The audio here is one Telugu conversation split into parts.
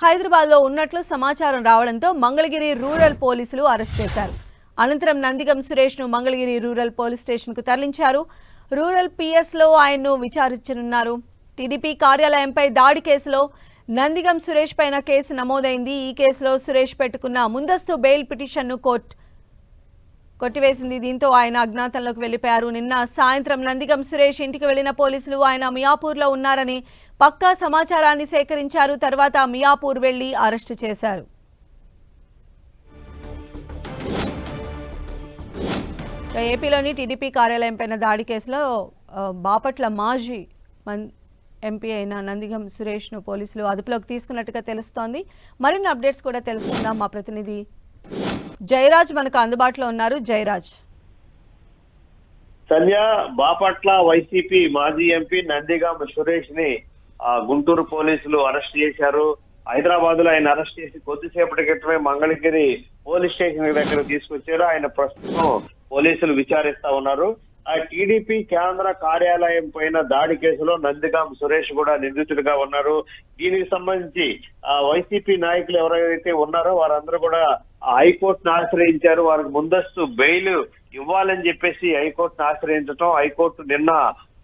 హైదరాబాద్లో ఉన్నట్లు సమాచారం రావడంతో మంగళగిరి రూరల్ పోలీసులు అరెస్ట్ చేశారు. అనంతరం నందిగం సురేష్ను మంగళగిరి రూరల్ పోలీస్ స్టేషన్కు తరలించారు. రూరల్ పిఎస్లో ఆయన్ను విచారించనున్నారు. టీడీపీ కార్యాలయంపై దాడి కేసులో నందిగం సురేష్ పైన కేసు నమోదైంది. ఈ కేసులో సురేష్ పెట్టుకున్న ముందస్తు బెయిల్ పిటిషన్ను కోర్టు కొట్టివేసింది. దీంతో ఆయన అజ్ఞాతంలోకి వెళ్లిపోయారు. నిన్న సాయంత్రం నందిగం సురేష్ ఇంటికి వెళ్లిన పోలీసులు ఆయన మియాపూర్లో ఉన్నారని పక్కా సమాచారాన్ని సేకరించారు. తర్వాత మియాపూర్ వెళ్లి అరెస్టు చేశారు. ఏపీలోని టీడీపీ కార్యాలయంపైన దాడి కేసులో బాపట్ల మాజీ ఎంపీ అయిన నందిగం సురేష్ను పోలీసులు అదుపులోకి తీసుకున్నట్టుగా తెలుస్తోంది. మరిన్ని అప్డేట్స్ కూడా తెలుసుకుందాం. మా ప్రతినిధి జయరాజ్ మనకు అందుబాటులో ఉన్నారు. జయరాజ్. సంధ్య, బాపట్ల వైసీపీ మాజీ ఎంపీ నందిగం సురేష్ ని గుంటూరు పోలీసులు అరెస్ట్ చేశారు. హైదరాబాద్ లో ఆయన అరెస్ట్ చేసి కొద్దిసేపటి క్రితమే మంగళగిరి పోలీస్ స్టేషన్ దగ్గర తీసుకొచ్చారు. ఆయన ప్రస్తుతం పోలీసులు విచారిస్తా ఉన్నారు. ఆ టీడీపీ కేంద్ర కార్యాలయం పైన దాడి కేసులో నందిగం సురేష్ కూడా నిందితుడిగా ఉన్నారు. దీనికి సంబంధించి వైసీపీ నాయకులు ఎవరైతే ఉన్నారో వారందరూ కూడా హైకోర్టును ఆశ్రయించారు. వారికి ముందస్తు బెయిల్ ఇవ్వాలని చెప్పేసి హైకోర్టును ఆశ్రయించడం, హైకోర్టు నిన్న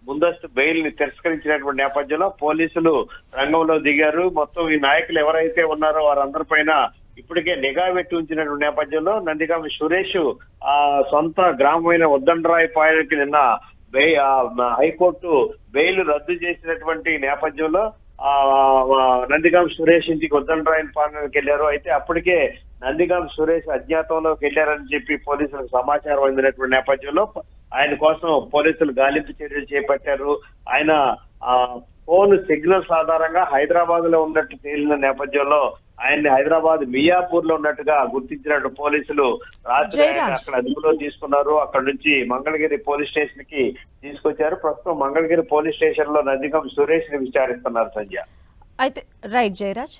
ముందస్తు బెయిల్ ని తిరస్కరించినటువంటి నేపథ్యంలో పోలీసులు రంగంలో దిగారు. మొత్తం ఈ నాయకులు ఎవరైతే ఉన్నారో వారందరిపైన ఇప్పటికే నిఘా పెట్టి ఉంచినటువంటి నేపథ్యంలో నందిగం సురేష్ సొంత గ్రామమైన ఉద్దండరాయపాలెంకి నిన్న హైకోర్టు బెయిల్ రద్దు చేసినటువంటి నేపథ్యంలో నందిగం సురేష్ ఇంటికి ఉద్దండరాయపాలెంకి వెళ్లారు. అయితే అప్పటికే నందిగం సురేష్ అజ్ఞాతంలోకి వెళ్లారని చెప్పి పోలీసులకు సమాచారం అందినటువంటి నేపథ్యంలో ఆయన కోసం పోలీసులు గాలింపు చర్యలు చేపట్టారు. ఆయన ఫోన్ సిగ్నల్స్ ఆధారంగా హైదరాబాద్ లో ఉన్నట్టు తేలిన నేపథ్యంలో ఆయన్ని హైదరాబాద్ మియాపూర్ లో ఉన్నట్టుగా గుర్తించినట్టు పోలీసులు రాత్రి అక్కడ అదుపులో తీసుకున్నారు. అక్కడ నుంచి మంగళగిరి పోలీస్ స్టేషన్ కి తీసుకొచ్చారు. ప్రస్తుతం మంగళగిరి పోలీస్ స్టేషన్ లో నందిగం సురేష్ ని విచారిస్తున్నారు. సంధ్య. అయితే రైట్ జయరాజ్.